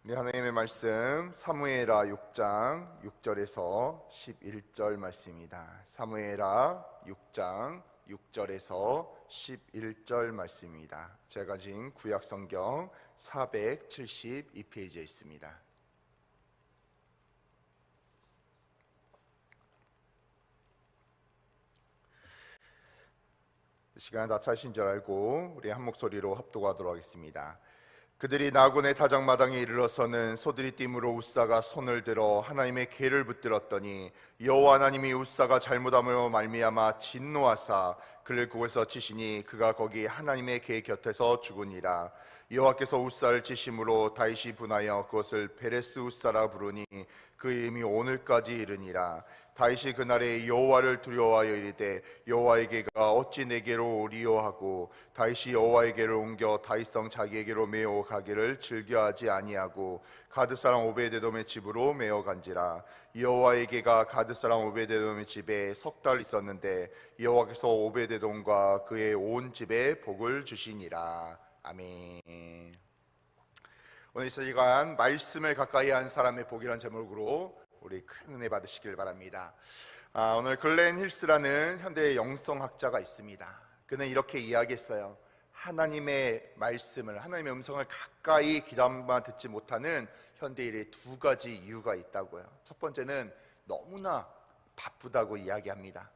우리 하나님의 말씀 사무엘하 6장 6절에서 11절 말씀입니다. 사무엘하 6장 6절에서 11절 말씀입니다. 제가 가진 구약 성경 472페이지에 있습니다. 시간 다 차신 줄 알고 우리 한 목소리로 합독하도록 하겠습니다. 그들이 나곤의 다장마당에 이르러서는 소들이 띠므로 웃사가 손을 들어 하나님의 궤를 붙들었더니 여호와 하나님이 웃사가 잘못함으로 말미암아 진노하사 그를 그곳에서 치시니 그가 거기 하나님의 궤 곁에서 죽으니라. 여호와께서 웃사를 치심으로 다윗이 분하여 그것을 베레스 웃사라 부르니 그 이름이 오늘까지 이르니라. 다윗이 그날에 여호와를 두려워하여 이르되 여호와의 궤가 어찌 내게로 오리요 하고 다윗이 여호와의 궤를 옮겨 다윗성 자기에게로 메어 가기를 즐겨하지 아니하고 가드 사람 오베데돔의 집으로 메어 간지라. 여호와의 궤가 가드 사람 오베데돔의 집에 석 달 있었는데 여호와께서 오베데돔과 그의 온 집에 복을 주시니라. 아멘. 오늘 이 시간 말씀을 가까이 한 사람의 복이라는 제목으로 우리 큰 은혜 받으시길 바랍니다. 오늘 글렌 힐스라는 현대의 영성학자가 있습니다. 그는 이렇게 이야기했어요. 하나님의 말씀을, 하나님의 음성을 가까이 귀담아 듣지 못하는 현대인의 두 가지 이유가 있다고요. 첫 번째는 너무나 바쁘다고 이야기합니다.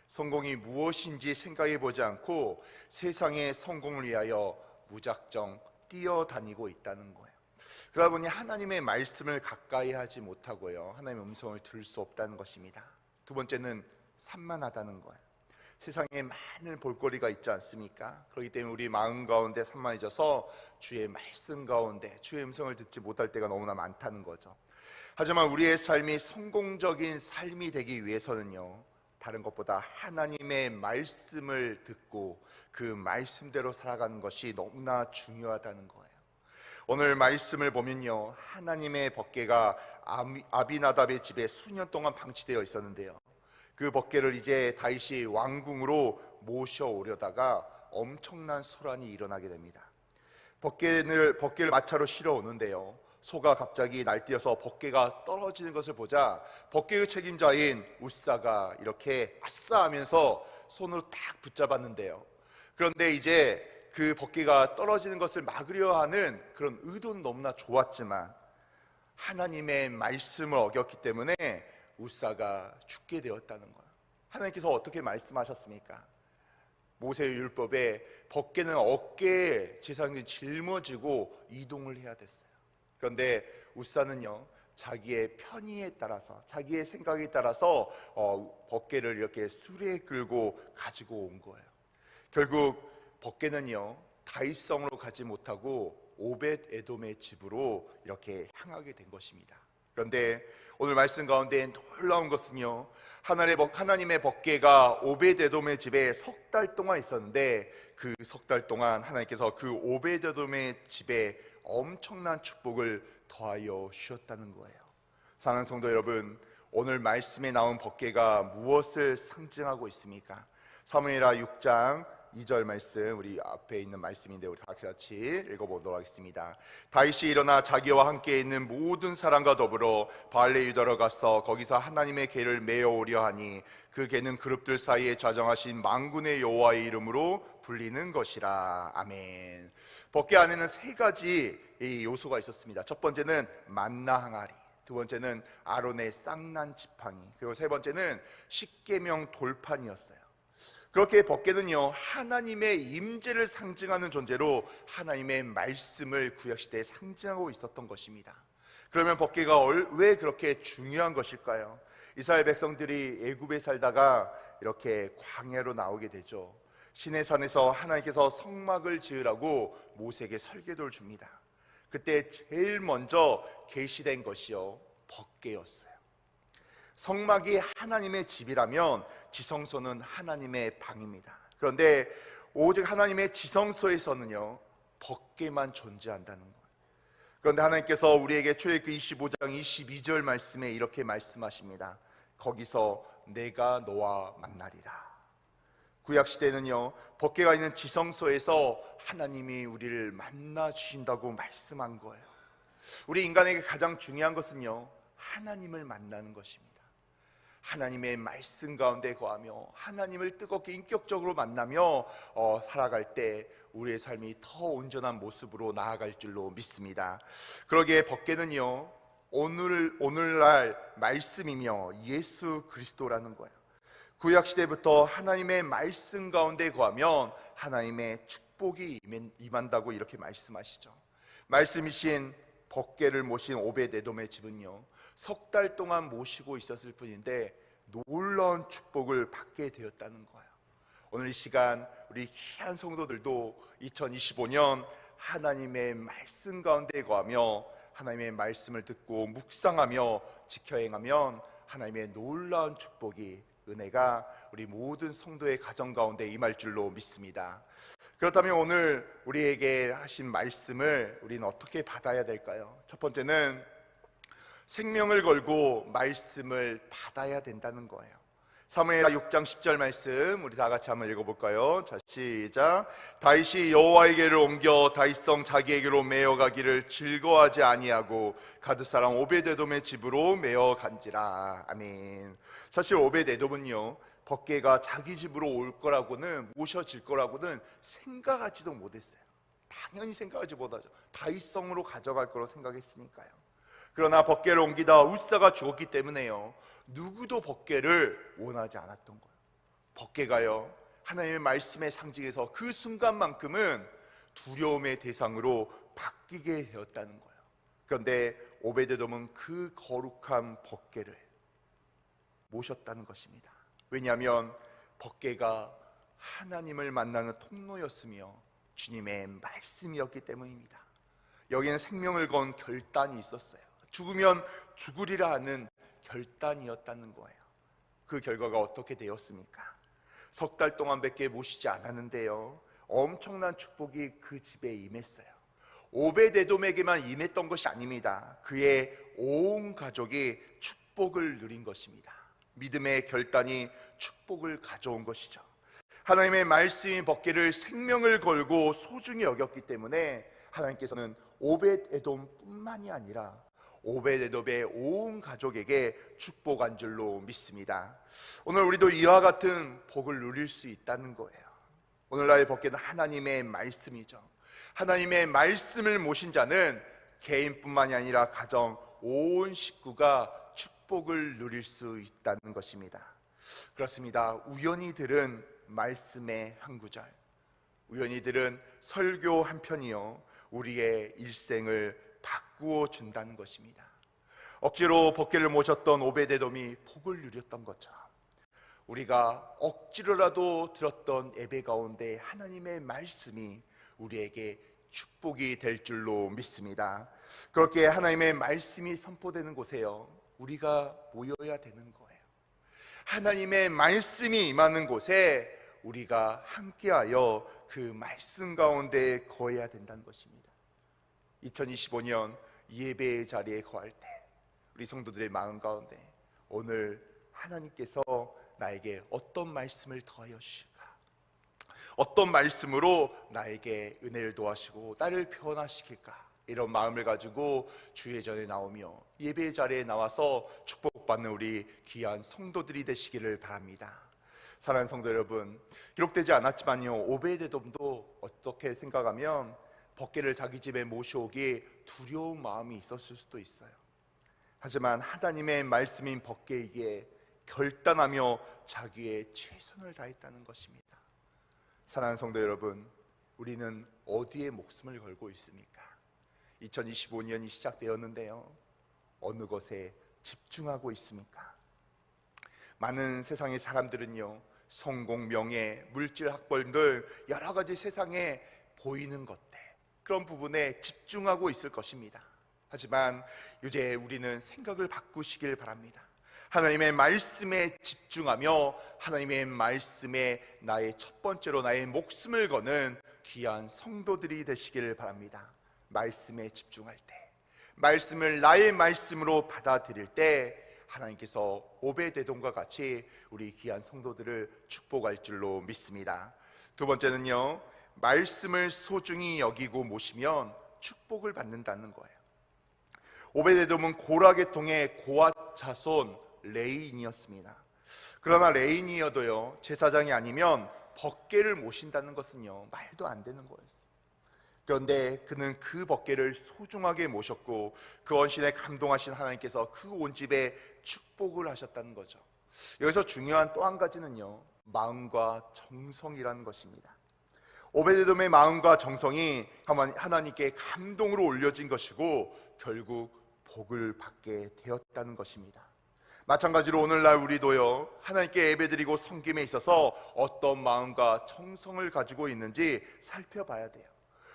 성공이 무엇인지 생각해보지 않고 세상의 성공을 위하여 무작정 뛰어다니고 있다는 거예요. 그러다 보니 하나님의 말씀을 가까이 하지 못하고요, 하나님의 음성을 들을 수 없다는 것입니다. 두 번째는 산만하다는 거예요. 세상에 많은 볼거리가 있지 않습니까? 그렇기 때문에 우리 마음 가운데 산만해져서 주의 말씀 가운데 주의 음성을 듣지 못할 때가 너무나 많다는 거죠. 하지만 우리의 삶이 성공적인 삶이 되기 위해서는요, 다른 것보다 하나님의 말씀을 듣고 그 말씀대로 살아가는 것이 너무나 중요하다는 거예요. 오늘 말씀을 보면요, 하나님의 법궤가 아비나답의 집에 수년 동안 방치되어 있었는데요, 그 법궤를 이제 다윗이 왕궁으로 모셔오려다가 엄청난 소란이 일어나게 됩니다. 법궤를 마차로 실어 오는데요, 소가 갑자기 날뛰어서 법궤가 떨어지는 것을 보자 법궤의 책임자인 웃사가 이렇게 아싸 하면서 손으로 딱 붙잡았는데요, 그런데 이제 그 법궤가 떨어지는 것을 막으려 하는 그런 의도는 너무나 좋았지만 하나님의 말씀을 어겼기 때문에 웃사가 죽게 되었다는 거예요. 하나님께서 어떻게 말씀하셨습니까? 모세의 율법에 법궤는 어깨에 제사장이 짊어지고 이동을 해야 됐어요. 그런데 웃사는요, 자기의 편의에 따라서, 자기의 생각에 따라서 법궤를 이렇게 수레에 끌고 가지고 온 거예요. 결국 법궤는요, 다윗성으로 가지 못하고 오벳 에돔의 집으로 이렇게 향하게 된 것입니다. 그런데 오늘 말씀 가운데 놀라운 것은요, 하나님의 법궤가 오벳 에돔의 집에 석 달 동안 있었는데 그 석 달 동안 하나님께서 그 오벳 에돔의 집에 엄청난 축복을 더하여 주셨다는 거예요. 사랑하는 성도 여러분, 오늘 말씀에 나온 법궤가 무엇을 상징하고 있습니까? 사무엘하 6장 2절 말씀, 우리 앞에 있는 말씀인데 우리 다 같이 읽어보도록 하겠습니다. 다윗이 일어나 자기와 함께 있는 모든 사람과 더불어 바알레 유다로 가서 거기서 하나님의 궤를 메어 오려 하니 그 궤는 그룹들 사이에 좌정하신 만군의 여호와의 이름으로 불리는 것이라. 아멘. 법궤 안에는 세 가지 요소가 있었습니다. 첫 번째는 만나 항아리, 두 번째는 아론의 쌍난 지팡이, 그리고 세 번째는 십계명 돌판이었어요. 그렇게 법궤는요, 하나님의 임재를 상징하는 존재로 하나님의 말씀을 구약시대에 상징하고 있었던 것입니다. 그러면 법궤가 왜 그렇게 중요한 것일까요? 이스라엘 백성들이 애굽에 살다가 이렇게 광야로 나오게 되죠. 시내산에서 하나님께서 성막을 지으라고 모세에게 설계도를 줍니다. 그때 제일 먼저 계시된 것이요, 법궤였어요. 성막이 하나님의 집이라면 지성소는 하나님의 방입니다. 그런데 오직 하나님의 지성소에서는요, 법궤만 존재한다는 거예요. 그런데 하나님께서 우리에게 출애굽기 25장 22절 말씀에 이렇게 말씀하십니다. 거기서 내가 너와 만나리라. 구약시대는요, 법궤가 있는 지성소에서 하나님이 우리를 만나 주신다고 말씀한 거예요. 우리 인간에게 가장 중요한 것은요, 하나님을 만나는 것입니다. 하나님의 말씀 가운데 거하며 하나님을 뜨겁게 인격적으로 만나며 살아갈 때 우리의 삶이 더 온전한 모습으로 나아갈 줄로 믿습니다. 그러기에 법궤는요, 오늘날 말씀이며 예수 그리스도라는 거예요. 구약시대부터 하나님의 말씀 가운데 거하면 하나님의 축복이 임한다고 이렇게 말씀하시죠. 말씀이신 법궤를 모신 오벳에돔의 집은요, 석 달 동안 모시고 있었을 뿐인데 놀라운 축복을 받게 되었다는 거예요. 오늘 이 시간 우리 귀한 성도들도 2025년 하나님의 말씀 가운데 거하며 하나님의 말씀을 듣고 묵상하며 지켜 행하면 하나님의 놀라운 축복이, 은혜가 우리 모든 성도의 가정 가운데 임할 줄로 믿습니다. 그렇다면 오늘 우리에게 하신 말씀을 우리는 어떻게 받아야 될까요? 첫 번째는 생명을 걸고 말씀을 받아야 된다는 거예요. 사무엘하 6장 10절 말씀 우리 다 같이 한번 읽어볼까요? 자, 시작. 다윗이 여호와에게를 옮겨 다윗성 자기에게로 메어가기를 즐거워하지 아니하고 가드 사람 오벳에돔의 집으로 메어간지라. 아멘. 사실 오벳에돔은요, 법궤가 자기 집으로 올 거라고는, 모셔질 거라고는 생각하지도 못했어요. 당연히 생각하지 못하죠. 다윗성으로 가져갈 거라고 생각했으니까요. 그러나 법궤를 옮기다 웃사가 죽었기 때문에요, 누구도 법궤를 원하지 않았던 거예요. 법궤가요, 하나님의 말씀의 상징에서 그 순간만큼은 두려움의 대상으로 바뀌게 되었다는 거예요. 그런데 오벳에돔은 그 거룩한 법궤를 모셨다는 것입니다. 왜냐하면 법궤가 하나님을 만나는 통로였으며 주님의 말씀이었기 때문입니다. 여기는 생명을 건 결단이 있었어요. 죽으면 죽으리라 하는 결단이었다는 거예요. 그 결과가 어떻게 되었습니까? 석 달 동안밖에 모시지 않았는데요, 엄청난 축복이 그 집에 임했어요. 오벳에돔에게만 임했던 것이 아닙니다. 그의 온 가족이 축복을 누린 것입니다. 믿음의 결단이 축복을 가져온 것이죠. 하나님의 말씀인 법궤를 생명을 걸고 소중히 여겼기 때문에 하나님께서는 오벳에돔뿐만이 아니라 오벳에돔의 온 가족에게 축복한 줄로 믿습니다. 오늘 우리도 이와 같은 복을 누릴 수 있다는 거예요. 오늘날 법궤는 하나님의 말씀이죠. 하나님의 말씀을 모신 자는 개인뿐만이 아니라 가정, 온 식구가 축복을 누릴 수 있다는 것입니다. 그렇습니다. 우연히 들은 말씀의 한 구절, 우연히 들은 설교 한 편이요, 우리의 일생을 바꾸어 준다는 것입니다. 억지로 법궤를 모셨던 오벳에돔이 복을 누렸던 것처럼 우리가 억지로라도 들었던 예배 가운데 하나님의 말씀이 우리에게 축복이 될 줄로 믿습니다. 그렇게 하나님의 말씀이 선포되는 곳에요, 우리가 모여야 되는 거예요. 하나님의 말씀이 임하는 곳에 우리가 함께하여 그 말씀 가운데 거해야 된다는 것입니다. 2025년 예배의 자리에 거할 때 우리 성도들의 마음 가운데 오늘 하나님께서 나에게 어떤 말씀을 더하여 주실까? 어떤 말씀으로 나에게 은혜를 도와주시고 나를 변화시킬까? 이런 마음을 가지고 주의 전에 나오며 예배의 자리에 나와서 축복받는 우리 귀한 성도들이 되시기를 바랍니다. 사랑하는 성도 여러분, 기록되지 않았지만요, 오벳에돔도 어떻게 생각하면 법궤를 자기 집에 모셔오기 두려운 마음이 있었을 수도 있어요. 하지만 하나님의 말씀인 법궤에게 결단하며 자기의 최선을 다했다는 것입니다. 사랑하는 성도 여러분, 우리는 어디에 목숨을 걸고 있습니까? 2025년이 시작되었는데요, 어느 것에 집중하고 있습니까? 많은 세상의 사람들은요, 성공, 명예, 물질, 학벌 여러 가지 세상에 보이는 것들, 그런 부분에 집중하고 있을 것입니다. 하지만 이제 우리는 생각을 바꾸시길 바랍니다. 하나님의 말씀에 집중하며 하나님의 말씀에 나의 첫 번째로 나의 목숨을 거는 귀한 성도들이 되시기를 바랍니다. 말씀에 집중할 때, 말씀을 나의 말씀으로 받아들일 때 하나님께서 오벳에돔과 같이 우리 귀한 성도들을 축복할 줄로 믿습니다. 두 번째는요, 말씀을 소중히 여기고 모시면 축복을 받는다는 거예요. 오베데돔은 고라 계통의 고앗 자손 레인이었습니다. 그러나 레인이어도요, 제사장이 아니면 법궤를 모신다는 것은요, 말도 안 되는 거였어요. 그런데 그는 그 법궤를 소중하게 모셨고 그 헌신에 감동하신 하나님께서 그 온 집에 축복을 하셨다는 거죠. 여기서 중요한 또 한 가지는요, 마음과 정성이라는 것입니다. 오베데돔의 마음과 정성이 하나님께 감동으로 올려진 것이고 결국 복을 받게 되었다는 것입니다. 마찬가지로 오늘날 우리도요, 하나님께 예배드리고 섬김에 있어서 어떤 마음과 정성을 가지고 있는지 살펴봐야 돼요.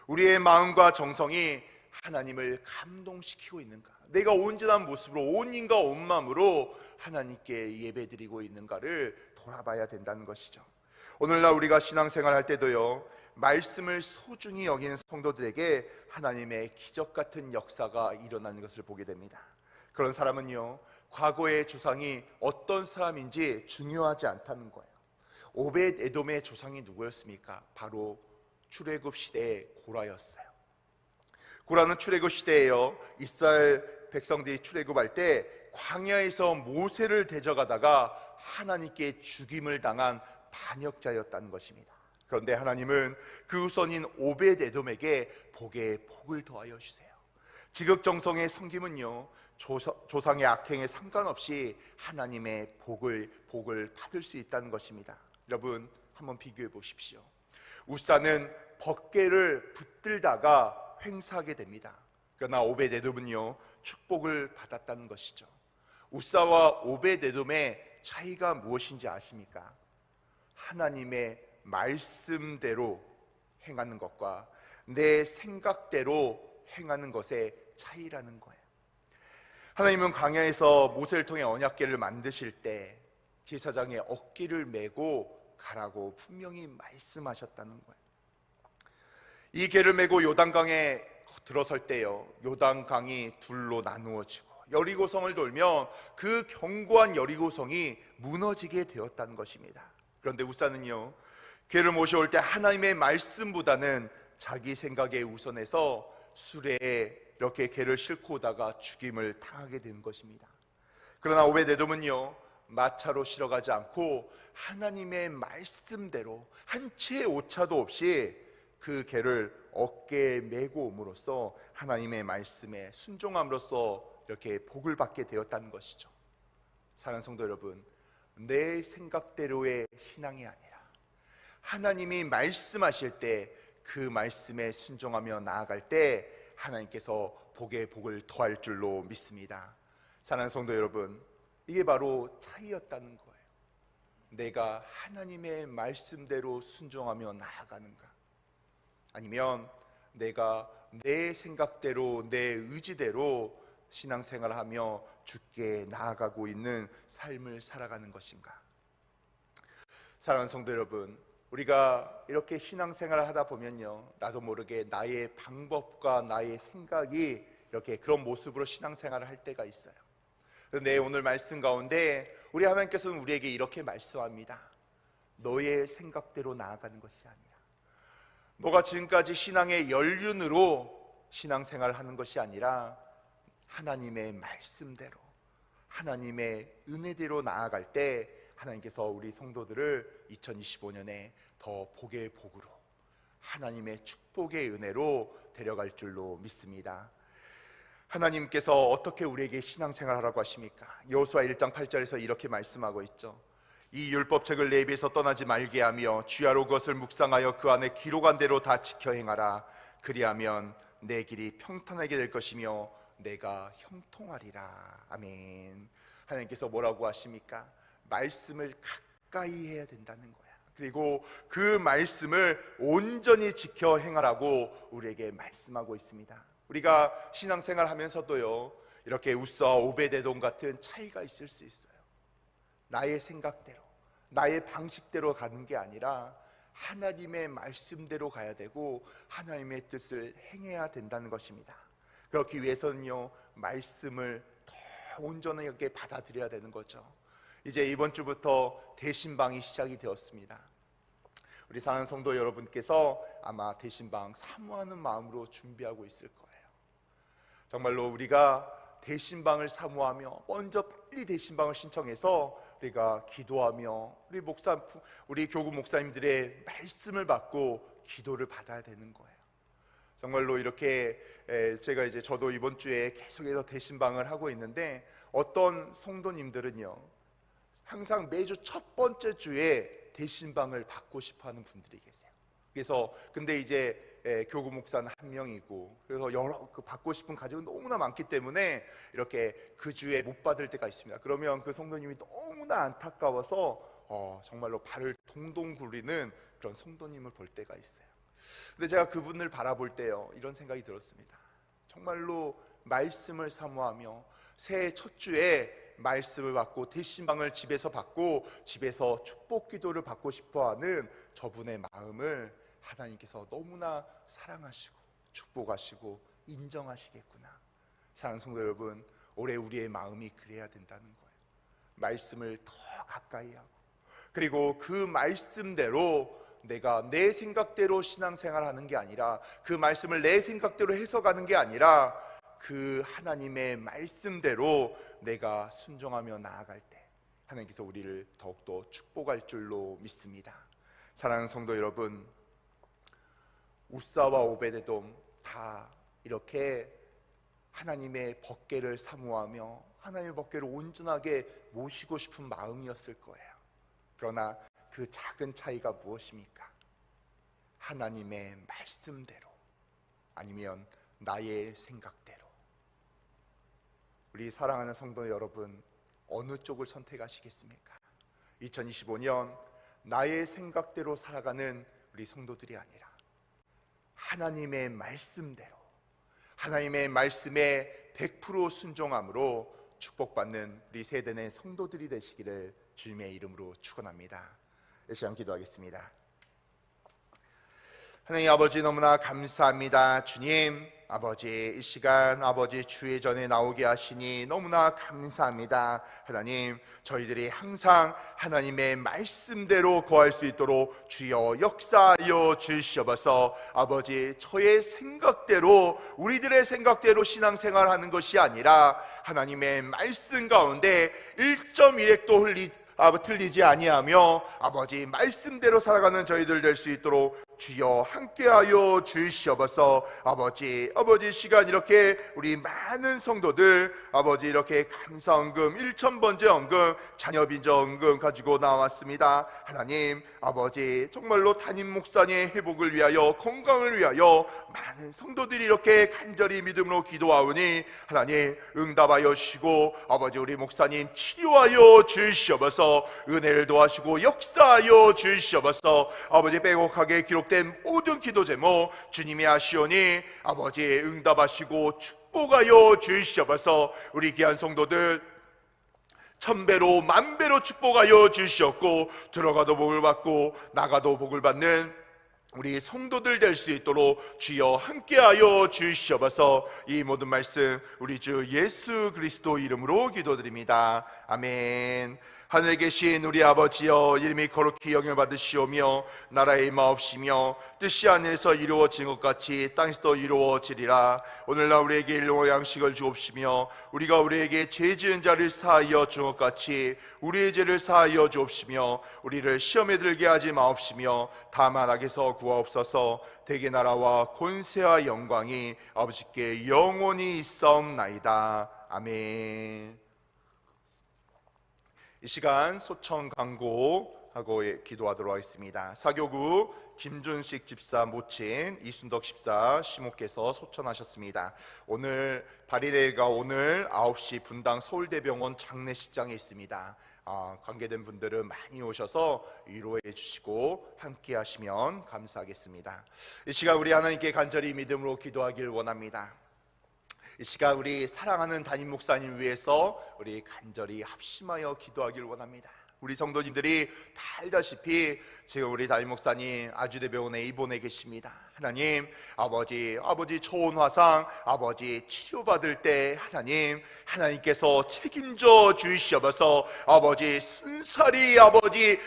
우리의 마음과 정성이 하나님을 감동시키고 있는가, 내가 온전한 모습으로 온 힘과 온 마음으로 하나님께 예배드리고 있는가를 돌아봐야 된다는 것이죠. 오늘날 우리가 신앙생활 할 때도요, 말씀을 소중히 여기는 성도들에게 하나님의 기적 같은 역사가 일어나는 것을 보게 됩니다. 그런 사람은요, 과거의 조상이 어떤 사람인지 중요하지 않다는 거예요. 오벳 에돔의 조상이 누구였습니까? 바로 출애굽 시대의 고라였어요. 고라는 출애굽 시대에요, 이스라엘 백성들이 출애굽할 때 광야에서 모세를 데려가다가 하나님께 죽임을 당한 반역자였다는 것입니다. 그런데 하나님은 그 후손인 오벳 에돔에게 복을 더하여 주세요. 지극정성의 섬김은요, 조상의 악행에 상관없이 하나님의 복을 받을 수 있다는 것입니다. 여러분, 한번 비교해 보십시오. 우사는 법궤를 붙들다가 횡사하게 됩니다. 그러나 오벳 에돔은요, 축복을 받았다는 것이죠. 우사와 오벳 에돔의 차이가 무엇인지 아십니까? 하나님의 말씀대로 행하는 것과 내 생각대로 행하는 것의 차이라는 거예요. 하나님은 광야에서 모세를 통해 언약궤를 만드실 때 제사장의 어깨를 메고 가라고 분명히 말씀하셨다는 거예요. 이 궤를 메고 요단강에 들어설 때요, 요단강이 둘로 나누어지고 여리고성을 돌면 그 견고한 여리고성이 무너지게 되었다는 것입니다. 그런데 우사는요, 궤를 모셔올 때 하나님의 말씀보다는 자기 생각에 우선해서 수레에 이렇게 궤를 싣고 오다가 죽임을 당하게 된 것입니다. 그러나 오벳 에돔은요, 마차로 실어가지 않고 하나님의 말씀대로 한 채의 오차도 없이 그 궤를 어깨에 메고 옴으로써 하나님의 말씀에 순종함으로써 이렇게 복을 받게 되었다는 것이죠. 사랑하는 성도 여러분, 내 생각대로의 신앙이 아니라 하나님이 말씀하실 때 그 말씀에 순종하며 나아갈 때 하나님께서 복을 더할 줄로 믿습니다. 사랑하는 성도 여러분, 이게 바로 차이였다는 거예요. 내가 하나님의 말씀대로 순종하며 나아가는가, 아니면 내가 내 생각대로 내 의지대로 신앙생활을 하며 주께 나아가고 있는 삶을 살아가는 것인가. 사랑하는 성도 여러분, 우리가 이렇게 신앙생활을 하다 보면요, 나도 모르게 나의 방법과 나의 생각이 이렇게 그런 모습으로 신앙생활을 할 때가 있어요. 그런데 오늘 말씀 가운데 우리 하나님께서는 우리에게 이렇게 말씀합니다. 너의 생각대로 나아가는 것이 아니라, 너가 지금까지 신앙의 연륜으로 신앙생활을 하는 것이 아니라 하나님의 말씀대로, 하나님의 은혜대로 나아갈 때 하나님께서 우리 성도들을 2025년에 더 복의 복으로, 하나님의 축복의 은혜로 데려갈 줄로 믿습니다. 하나님께서 어떻게 우리에게 신앙생활하라고 하십니까? 여호수아 1장 8절에서 이렇게 말씀하고 있죠. 이 율법책을 내 입에서 떠나지 말게 하며 주야로 그것을 묵상하여 그 안에 기록한 대로 다 지켜 행하라. 그리하면 내 길이 평탄하게 될 것이며 내가 형통하리라. 아멘. 하나님께서 뭐라고 하십니까? 말씀을 가까이 해야 된다는 거야. 그리고 그 말씀을 온전히 지켜 행하라고 우리에게 말씀하고 있습니다. 우리가 신앙생활 하면서도요, 이렇게 우스와 오베데돔 같은 차이가 있을 수 있어요. 나의 생각대로, 나의 방식대로 가는 게 아니라 하나님의 말씀대로 가야 되고 하나님의 뜻을 행해야 된다는 것입니다. 그렇기 위해서는요, 말씀을 더 온전하게 받아들여야 되는 거죠. 이제 이번 주부터 대신방이 시작이 되었습니다. 우리 사랑하는 성도 여러분께서 아마 대신방 사모하는 마음으로 준비하고 있을 거예요. 정말로 우리가 대신방을 사모하며 먼저 빨리 대신방을 신청해서 우리가 기도하며 우리 교구 목사님들의 말씀을 받고 기도를 받아야 되는 거예요. 정말로 이렇게 제가 저도 이번 주에 계속해서 대신방을 하고 있는데, 어떤 성도님들은요 항상 매주 첫 번째 주에 대신방을 받고 싶어하는 분들이 계세요. 그래서 근데 교구 목사는 한 명이고, 그래서 여러 받고 싶은 가족은 너무나 많기 때문에 이렇게 그 주에 못 받을 때가 있습니다. 그러면 그 성도님이 너무나 안타까워서 정말로 발을 동동 굴리는 그런 성도님을 볼 때가 있어요. 근데 제가 그분을 바라볼 때요 이런 생각이 들었습니다. 정말로 말씀을 사모하며 새해 첫 주에 말씀을 받고 대신방을 집에서 받고 집에서 축복 기도를 받고 싶어하는 저분의 마음을 하나님께서 너무나 사랑하시고 축복하시고 인정하시겠구나. 사랑하는 성도 여러분, 올해 우리의 마음이 그래야 된다는 거예요. 말씀을 더 가까이 하고, 그리고 그 말씀대로 내가 내 생각대로 신앙생활하는 게 아니라, 그 말씀을 내 생각대로 해석하는 게 아니라 그 하나님의 말씀대로 내가 순종하며 나아갈 때 하나님께서 우리를 더욱더 축복할 줄로 믿습니다. 사랑하는 성도 여러분, 우사와 오베데돔 다 이렇게 하나님의 법궤를 사모하며 하나님의 법궤를 온전하게 모시고 싶은 마음이었을 거예요. 그러나 그 작은 차이가 무엇입니까? 하나님의 말씀대로 아니면 나의 생각대로. 우리 사랑하는 성도 여러분, 어느 쪽을 선택하시겠습니까? 2025년 나의 생각대로 살아가는 우리 성도들이 아니라 하나님의 말씀대로, 하나님의 말씀에 100% 순종함으로 축복받는 우리 세대의 성도들이 되시기를 주님의 이름으로 축원합니다. 이 시간 기도하겠습니다. 하나님 아버지, 너무나 감사합니다. 주님 아버지, 이 시간 아버지 주의 전에 나오게 하시니 너무나 감사합니다. 하나님, 저희들이 항상 하나님의 말씀대로 거할 수 있도록 주여 역사하여 주시옵소서. 아버지, 저의 생각대로, 우리들의 생각대로 신앙생활하는 것이 아니라 하나님의 말씀 가운데 1.1핵도 틀리지 아니하며 아버지 말씀대로 살아가는 저희들 될 수 있도록 주여 함께하여 주시옵소서. 아버지 시간 이렇게 우리 많은 성도들 아버지 이렇게 감사헌금 1,000번째 헌금, 자녀빈정헌금 가지고 나왔습니다. 하나님 아버지, 정말로 담임 목사님의 회복을 위하여, 건강을 위하여 많은 성도들이 이렇게 간절히 믿음으로 기도하오니 하나님 응답하여 주시고 아버지 우리 목사님 치료하여 주시옵소서. 은혜를 도와주시고 역사하여 주시옵소서. 아버지 빼곡하게 기록된 모든 기도 제목 주님이 아시오니 아버지 응답하시고 축복하여 주시옵소서. 우리 귀한 성도들 1000배로 10,000배로 축복하여 주시옵고 들어가도 복을 받고 나가도 복을 받는 우리 성도들 될 수 있도록 주여 함께하여 주시옵소서. 이 모든 말씀 우리 주 예수 그리스도 이름으로 기도드립니다. 아멘. 하늘에 계신 우리 아버지여, 이름이 거룩히 영을 받으시오며 나라의 임하옵시며 뜻이 하늘에서 이루어진 것 같이 땅에서도 이루어지리라. 오늘날 우리에게 일용할 양식을 주옵시며 우리가 우리에게 죄 지은 자를 사하여 준 것 같이 우리의 죄를 사하여 주옵시며 우리를 시험에 들게 하지 마옵시며 다만 악에서 구하옵소서. 대개 나라와 권세와 영광이 아버지께 영원히 있사옵나이다. 아멘. 이 시간 소청 강구하고 기도하도록 하겠습니다. 사교구 김준식 집사 모친 이순덕 집사 시모께서 소천하셨습니다. 오늘 발의대회가 오늘 9시 분당 서울대병원 장례식장에 있습니다. 관계된 분들은 많이 오셔서 위로해 주시고 함께 하시면 감사하겠습니다. 이 시간 우리 하나님께 간절히 믿음으로 기도하길 원합니다. 이 시간 우리 사랑하는 담임 목사님 위해서 우리 간절히 합심하여 기도하길 원합니다. 우리 성도님들이 다 알다시피 지금 우리 담임 목사님 아주대병원에 입원해 계십니다. 하나님, 아버지 초혼화상 아버지 치료받을 때 하나님께서 책임져 주시옵소서. 아버지 순살이 아버지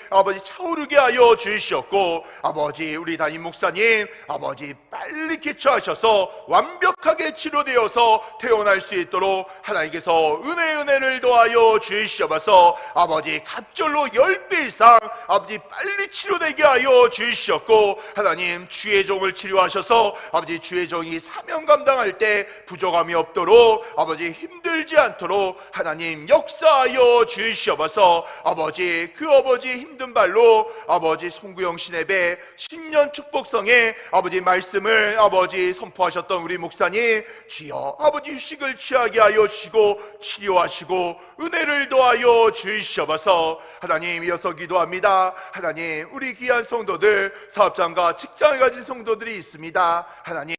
차오르게 하여 주시옵고, 아버지 우리 담임 목사님 아버지 빨리 개처하셔서 완벽하게 치료되어서 퇴원할 수 있도록 하나님께서 은혜를 더하여 주시옵소서. 아버지 갑절로 10배 이상 아버지 빨리 치료되게 하여 주시옵고, 하나님 주의 종을 치료하셔서 아버지 주의 종이 사명 감당할 때 부족함이 없도록 아버지 힘들지 않도록 하나님 역사하여 주시옵소서. 아버지 그 아버지 힘든 발로 아버지 송구영 시내배 신년 축복성에 아버지 말씀을 아버지 선포하셨던 우리 목사님, 주여 아버지 휴식을 취하게 하여 주시고 치료하시고 은혜를 더하여 주시옵소서. 하나님, 이어서 기도합니다. 하나님, 우리 귀한 성도들, 사업장과 직장을 가진 성도들이 있습니다. 하나님,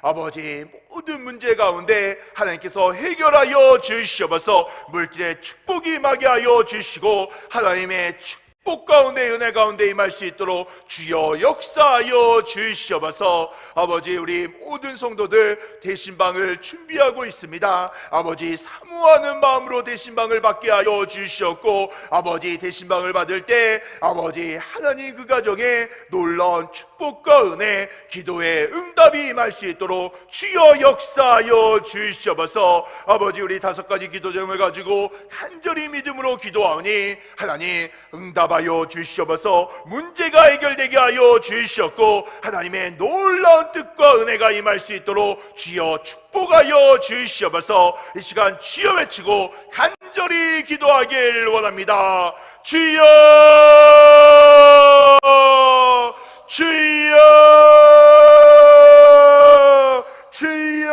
아버지 모든 문제 가운데 하나님께서 해결하여 주시옵소서. 물질의 축복이 임하게 하여 주시고 하나님의 축복 가운데 은혜 가운데 임할 수 있도록 주여 역사하여 주시옵소서. 아버지, 우리 모든 성도들 대신방을 준비하고 있습니다. 아버지 사모하는 마음으로 대신방을 받게 하여 주시옵고, 아버지 대신방을 받을 때 아버지 하나님 그 가정에 놀라운 축복과 은혜, 기도의 응답이 임할 수 있도록 주여 역사하여 주시옵소서. 아버지, 우리 5가지 기도 제목을 가지고 간절히 믿음으로 기도하오니 하나님 응답하여 주시옵소서. 문제가 해결되게 하여 주시옵고 하나님의 놀라운 뜻과 은혜가 임할 수 있도록 주여 축복하여 주시옵소서. 이 시간 주여 외치고 간절히 기도하길 원합니다. 주여, 주여, 주여.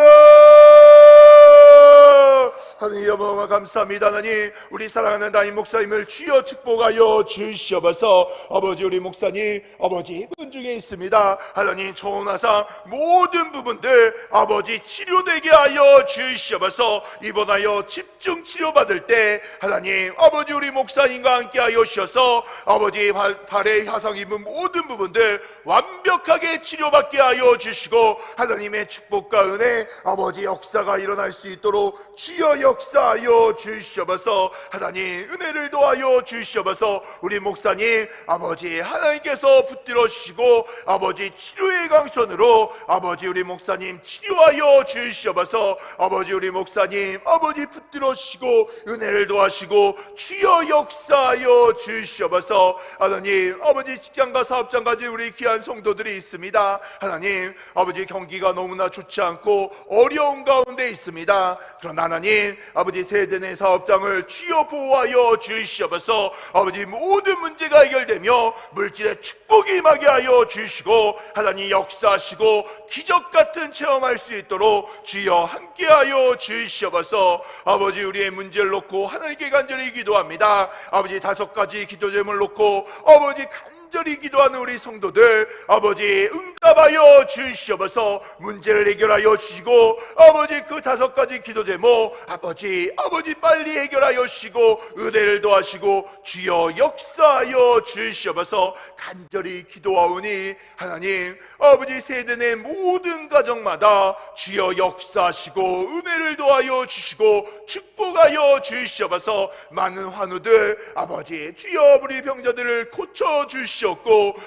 하나님 여호와 감사합니다. 하나님, 우리 사랑하는 담임 목사님을 주여 축복하여 주시옵소서. 아버지, 우리 목사님 아버지 입원 중에 있습니다. 하나님, 초혼화상 모든 부분들 아버지 치료되게 하여 주시옵소서. 입원하여 집중 치료받을 때 하나님 아버지 우리 목사님과 함께 하여 주셔서 아버지 발에 화상 입은 모든 부분들 완벽하게 치료받게 하여 주시고 하나님의 축복과 은혜 아버지 역사가 일어날 수 있도록 주여 역사하여 주시옵소서. 하나님 은혜를 더하여 주시옵소서. 우리 목사님 아버지 하나님께서 붙들어 주시고 아버지 치료의 강선으로 아버지 우리 목사님 치료하여 주시옵소서. 아버지 우리 목사님 아버지 붙들어 주시고 은혜를 더하시고 주여 역사하여 주시옵소서. 하나님 아버지 직장과 사업장 가진 우리 귀한 성도들이 있습니다. 하나님 아버지 경기가 너무나 좋지 않고 어려운 가운데 있습니다. 그러나 하나님 아버지 세대내 사업장을 주여 보호하여 주시옵소서. 아버지 모든 문제가 해결되며 물질의 축복이 임하게 하여 주시고 하나님 역사하시고 기적 같은 체험할 수 있도록 주여 함께하여 주시옵소서. 아버지 우리의 문제를 놓고 하나님께 간절히 기도합니다. 아버지 5가지 기도 제목을 놓고 아버지 간절히 기도하는 우리 성도들 아버지 응답하여 주시옵소서. 문제를 해결하여 주시고 아버지 그 5가지 기도 제목 아버지 빨리 해결하여 주시고 은혜를 더하시고 주여 역사하여 주시옵소서. 간절히 기도하오니 하나님 아버지 세대 내 모든 가정마다 주여 역사하시고 은혜를 더하여 주시고 축복하여 주시옵소서. 많은 환우들 아버지 주여 우리 병자들을 고쳐 주시옵소서.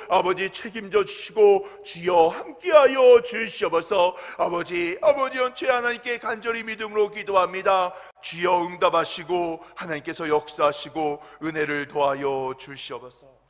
아버지 책임져 주시고 주여 함께하여 주시옵소서. 아버지 연체 하나님께 간절히 믿음으로 기도합니다. 주여 응답하시고 하나님께서 역사하시고 은혜를 더하여 주시옵소서.